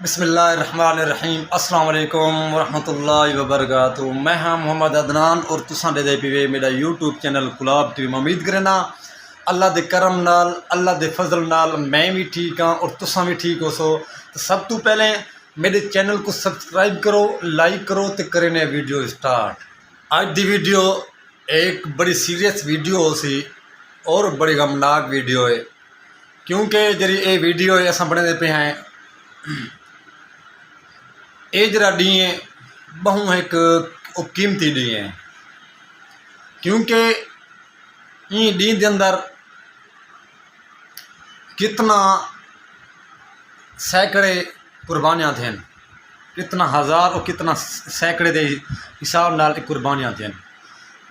बिस्मिल्लाहिर्रहमानिर्रहीम अस्सलाम वालेकुम वरहमतुल्लाहि वबरकातुहू। मैं हाँ मोहम्मद अदनान और तुसां दे पीवे मेरा यूट्यूब चैनल गुलाब टीवी में उम्मीद करना अल्लाह दे करम नाल अल्लाह दे फजल नाल मैं भी ठीक हाँ और तुसां भी ठीक हो सो। तो सब तो पहले मेरे चैनल को सब्सक्राइब करो, लाइक करो तो करें वीडियो स्टार्ट। आज दी वीडियो एक बड़ी सीरियस वीडियो हो सी और बड़ी गमनाक वीडियो है क्योंकि जरी ये वीडियो है असां बने पे हैं ये जरा डी है बहु एक कीमती डी है क्योंकि ये डी के अंदर कितना सैकड़े कुर्बानियाँ थी, कितना हज़ार और कितना सैकड़े के हिसाब नाल कुर्बानियाँ थी।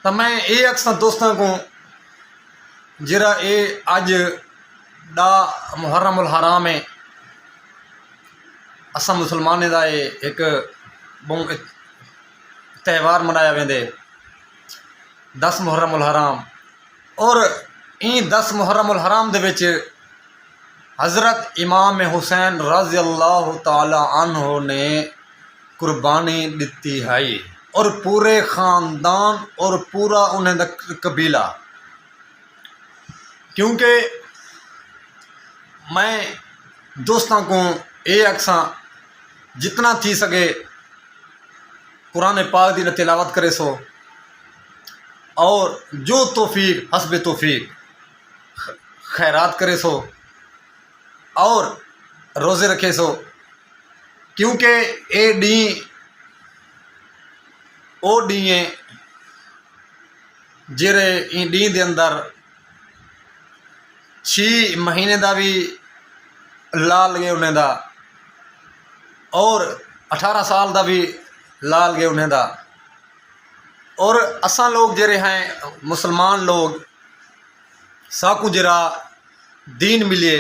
तो मैं ये अक्सर दोस्तों को जरा ये अज दा मुहर्रम उल हराम है असां मुसलमाने का ये एक बहुत त्यौहार मनाया वेंदे 10 मुहर्रम उल हराम। और इन 10 मुहर्रम उल हराम दे विच हज़रत इमाम हुसैन रज़ी अल्लाह ताला अन्हो ने कुर्बानी दी है और पूरे ख़ानदान और पूरा उन्हें दा कबीला। क्योंकि मैं दोस्तों को ये अक्सा जितना थी सके कुरान पाक दी तिलावत करे सो और जो तौफीक हस्बे तौफीक खैरात करे सो और रोज़े रखे सो। क्योंकि ये डी ओ डी है जेरे इन डी दे अंदर 6 महीने का भी लाल गए उन्हें दा और 18 साल का भी लाल गए उन्हें दा। और असा लोग जरे हैं मुसलमान लोग साकू जरा दीन मिले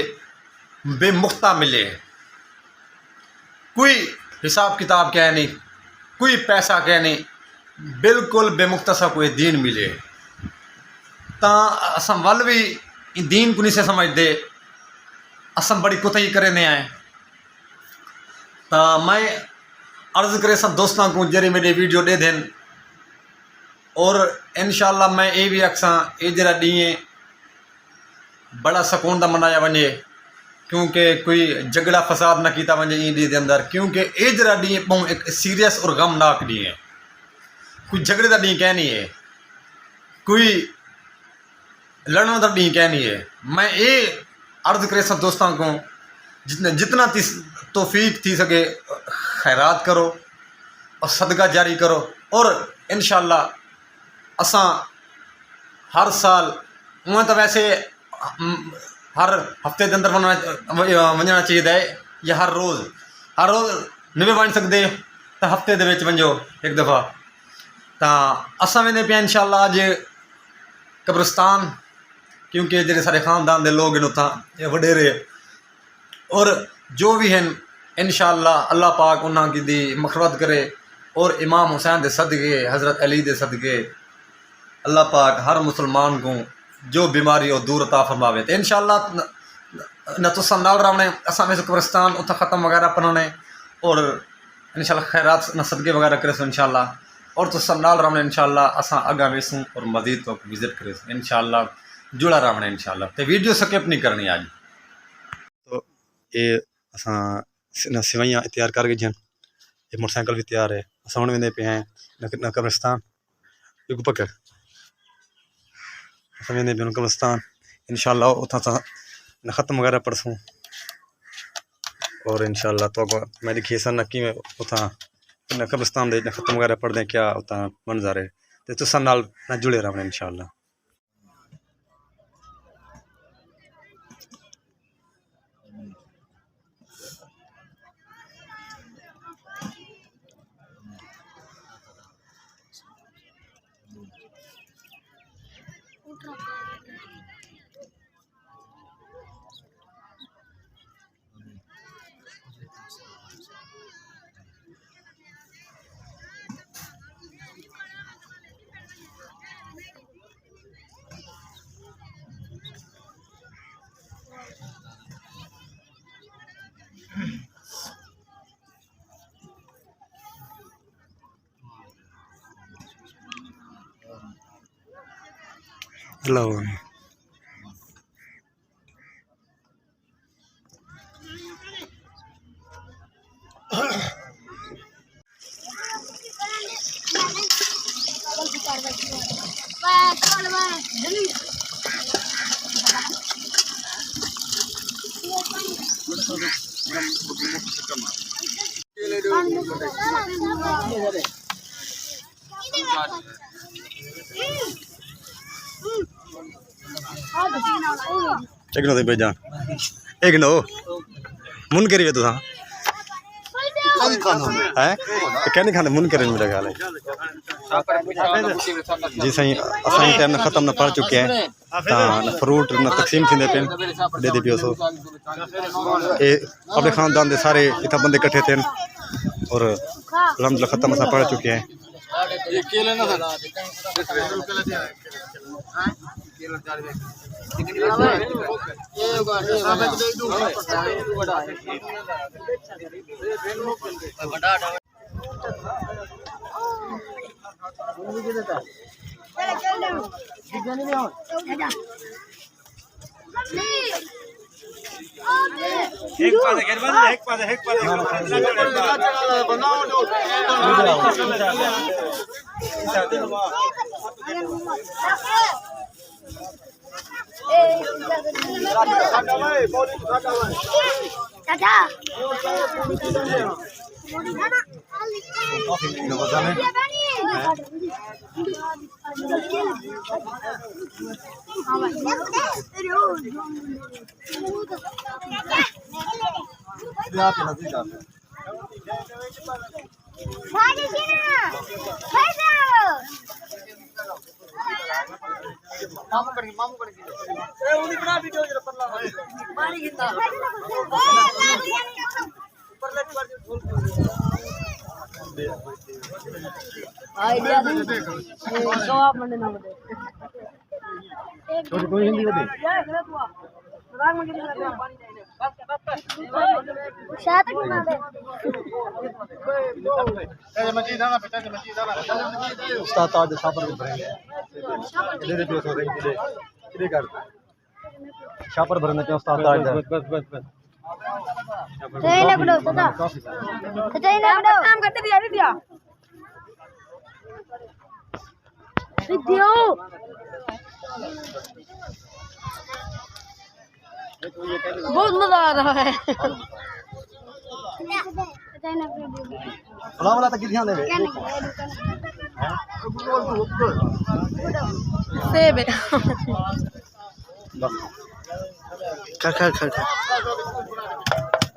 बेमुख्ता मिले, कोई हिसाब किताब कह नहीं, कोई पैसा कह नहीं, बिल्कुल बेमुख्ता सा कोई दीन मिले। तो असा वल भी दीन को नहीं से समझते, असम बड़ी कुतई करें आए। तो मैं अर्ज़ करे सब दोस्तों को जरे मेरे वीडियो दे दें और इंशाअल्लाह मैं ये भी अक्सा ये जरा डी बड़ा सुकून का मनाया वजे क्योंकि कोई झगड़ा फसाद ना किया वजे ई डी के अंदर। क्योंकि ये जरा डी बहुत एक सीरियस और गमनाक डी है, कोई झगड़े का डी कह नहीं है, कोई लड़ने का डी कह नहीं है। मैं ये अर्ज़ करे सब दोस्तों को जितना तौफीक थी सके खैरात करो और सदका जारी करो। और इंशाअल्लाह असा हर साल उमें तो वैसे हर हफ्ते के अंदर वजना चाहिए या हर रोज़ नहीं बन सकते तो हफ्ते दे विच वंजो एक दफ़ा। तो असा वेंदे पे इंशाअल्लाह अज कब्रिस्तान क्योंकि जेडे सारे खानदान के लोग हैं उत्थां वडेरे और जो भी हैं इंशाअल्लाह अल्लाह पाक उन्होंने की दी मग़फ़िरत करे और इमाम हुसैन दे सदके, हज़रत अली दे सदके अल्लाह पाक हर मुसलमान को जो बीमारी हो दूर अता फरमावे। तो इंशाअल्लाह न तुसा नाल रहने असा में कब्रिस्तान उतना ख़त्म वगैरह पढ़ने और इंशाअल्लाह खैरात न सदके वगैरह करे इंशाअल्लाह। और तुसा नाल रहने इंशाअल्लाह असा अगा वेसूँ और मज़ीद तो विजिट करे इंशाअल्लाह, जुड़ा रहने इंशाअल्लाह। तो वीडियो स्किप नहीं करनी आज। तो ये असा सिवैयाँ तैयार कर गई जन, ये मोटरसाइकिल भी तैयार है, असा हुण वेंदे पे हैं न कब्रिस्तान पकड़ असा वेंदे पे कब्रिस्तान इंशाअल्लाह। उथा न ख़त्म वगैरह पढ़सूँ और इंशाअल्लाह तो मैं दिखी सन कि उथा न कब्रिस्तान दे न ख़त्म वगैरह पढ़ दें क्या उता मंजर है। तो तुसा नाल न जुड़े रहने इंशाअल्लाह। Hello. एक नो दे जान एक नो मुन करी वे तुसा है क्या नहीं खाते मुन करे मेरा ख्याल है जी सही असां टाइम खत्म न पढ़ चुके हैं न फ्रूट न तकसीम थींदे पे दे दे पियो सो ए अपने खानदान दे सारे इतना बंदे इकट्ठे थे और अल्हम्दुलिल्लाह खत्म असां पढ़ चुके हैं। शापर भरने के उस्ताद आज काम करते दिया बहुत मजा आ रहा है। वाला तक ध्यान दे से बेटा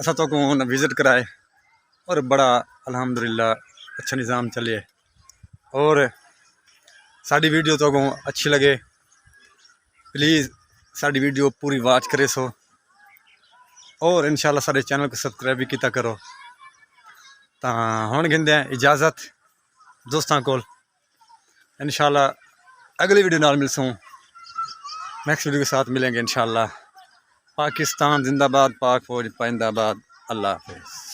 असा तो को विज़िट कराए और बड़ा अल्हम्दुलिल्लाह अच्छा निज़ाम चले और साड़ी वीडियो तो को अच्छी लगे प्लीज़ साड़ी वीडियो पूरी वॉच करे सो और इंशाल्लाह सारे चैनल को सब्सक्राइब भी किया करो तो हुण गिंदे इजाज़त दोस्तों को इंशाल्लाह अगली वीडियो नाल मिलसूँ नेक्स्ट वीडियो के साथ मिलेंगे इंशाल्लाह पाकिस्तान जिंदाबाद पाक फौज पाइंदाबाद अल्लाह हाफिज़।